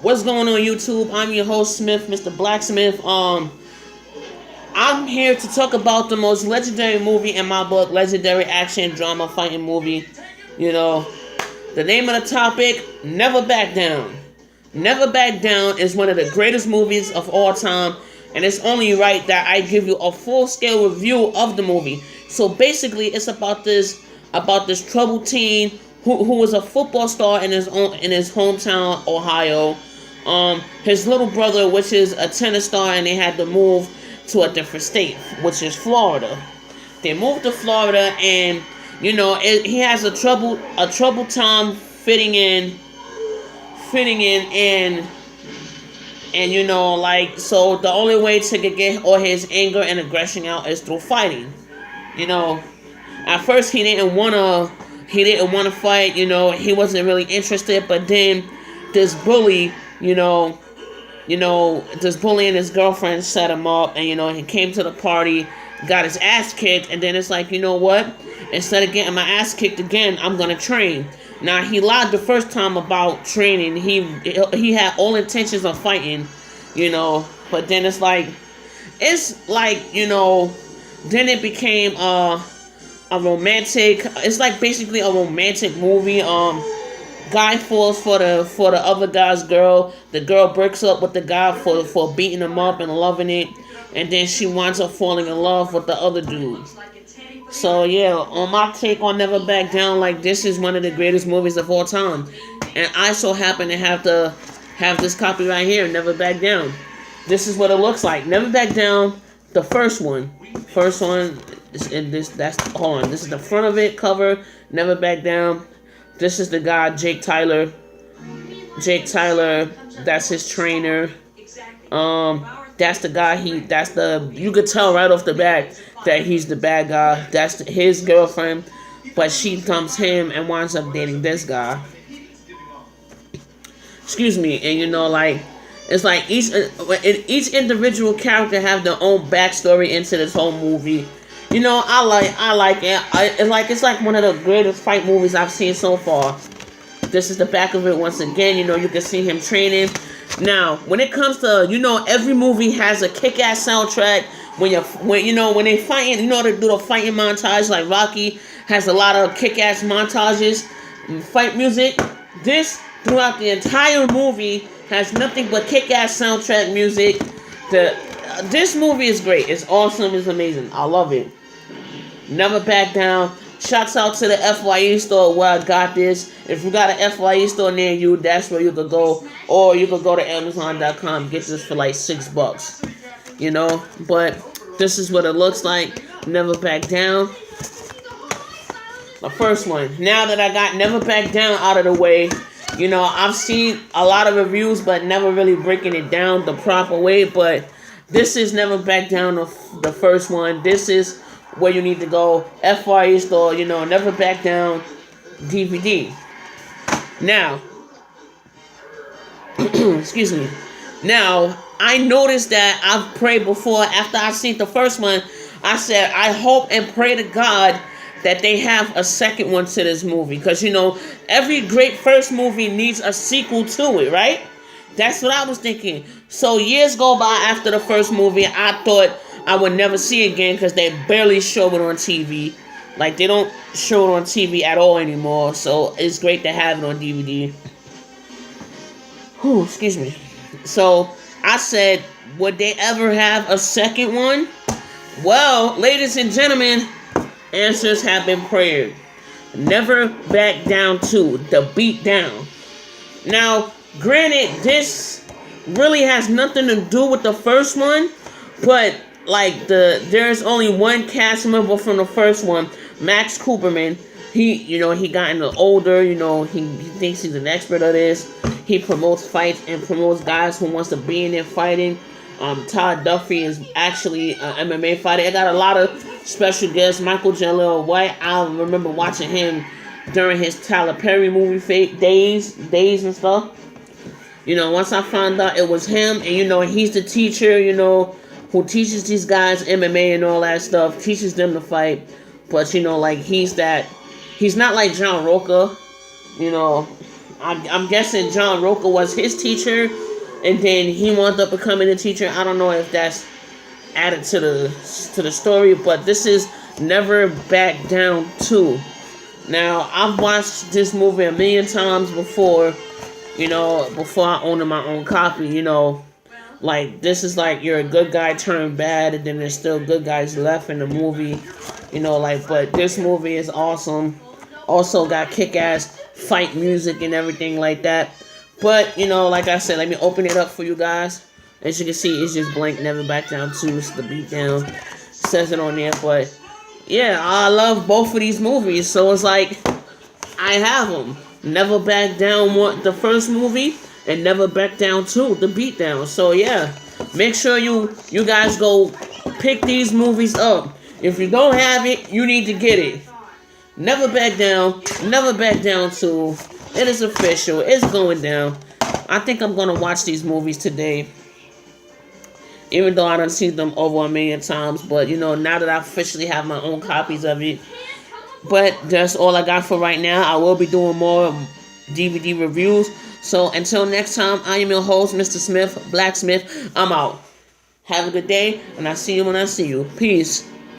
What's going on YouTube? I'm your host Smith, Mr. Blacksmith. I'm here to talk about the most legendary movie in my book, legendary action drama fighting movie. You know, the name of the topic, Never Back Down. Never Back Down is one of the greatest movies of all time, and it's only right that I give you a full scale review of the movie. So basically, it's about this troubled teen who was a football star in his hometown, Ohio. His little brother, which is a tennis star, and they had to move to a different state, which is Florida. They moved to Florida, and he has a troubled time fitting in, so the only way to get all his anger and aggression out is through fighting. At first he didn't wanna fight. He wasn't really interested, but then this bully, this bully and his girlfriend set him up, and he came to the party, got his ass kicked, and then it's like, what? Instead of getting my ass kicked again, I'm gonna train. Now, he lied the first time about training. He had all intentions of fighting, but then then it became a romantic. It's like basically a romantic movie. Guy falls for the other guy's girl. The girl breaks up with the guy for beating him up and loving it, and then she winds up falling in love with the other dude. So yeah, on my take on Never Back Down, this is one of the greatest movies of all time, and I so happen to have this copy right here, Never Back Down. This is what it looks like. Never Back Down, the first one. This is the front of it cover. Never Back Down. This is the guy, Jake Tyler. That's his trainer. That's the guy. You could tell right off the bat that he's the bad guy. That's his girlfriend, but she dumps him and winds up dating this guy. Excuse me. And it's like each individual character have their own backstory into this whole movie. I like it. It's like one of the greatest fight movies I've seen so far. This is the back of it once again. You can see him training. Now, when it comes to, every movie has a kick-ass soundtrack. When they fighting, they do the fighting montage. Like Rocky has a lot of kick-ass montages, fight music. This, throughout the entire movie, has nothing but kick-ass soundtrack music. This movie is great. It's awesome. It's amazing. I love it. Never Back Down. Shouts out to the FYE store where I got this. If you got an FYE store near you, that's where you could go. Or you could go to Amazon.com and get this for like $6. But this is what it looks like. Never Back Down. The first one. Now that I got Never Back Down out of the way, I've seen a lot of reviews, but never really breaking it down the proper way. But this is Never Back Down, the first one. This is where you need to go. FYE store, Never Back Down DVD. Now, excuse me. Now, I noticed that I've prayed before. After I seen the first one, I said, I hope and pray to God that they have a second one to this movie. Because, every great first movie needs a sequel to it, right? That's what I was thinking. So years go by after the first movie, I thought I would never see it again because they barely show it on TV. They don't show it on TV at all anymore. So it's great to have it on DVD. Whew, excuse me. So I said, would they ever have a second one? Well, ladies and gentlemen, answers have been prayed. Never Back Down 2, The Beat Down. Now, granted, this really has nothing to do with the first one, but there's only one cast member from the first one, Max Cooperman. He gotten older. He thinks he's an expert at this. He promotes fights and promotes guys who wants to be in there fighting. Todd Duffy is actually an MMA fighter. I got a lot of special guests. Michael Jaleel White. I remember watching him during his Tyler Perry movie days and stuff. Once I found out it was him, and he's the teacher, who teaches these guys MMA and all that stuff, teaches them to fight. But he's not like John Roca, I'm guessing John Roca was his teacher, and then he wound up becoming a teacher. I don't know if that's added to the story, but this is Never Back Down 2. Now, I've watched this movie a million times before, before I owned my own copy, like, this is like you're a good guy turned bad, and then there's still good guys left in the movie, but this movie is awesome. Also got kick-ass fight music and everything like that. But, like I said, let me open it up for you guys. As you can see, it's just blank, Never Back Down 2. It's the beatdown. It says it on there, but yeah, I love both of these movies. So it's like, I have them. Never Back Down 1, the first movie, and Never Back Down 2, the beatdown. So yeah, make sure you guys go pick these movies up. If you don't have it, you need to get it. Never Back Down, Never Back Down 2. It is official. It's going down. I think I'm going to watch these movies today. Even though I done seen them over a million times. But, now that I officially have my own copies of it. But that's all I got for right now. I will be doing more DVD reviews. So until next time, I am your host, Mr. Smith, Blacksmith. I'm out. Have a good day, and I'll see you when I see you. Peace.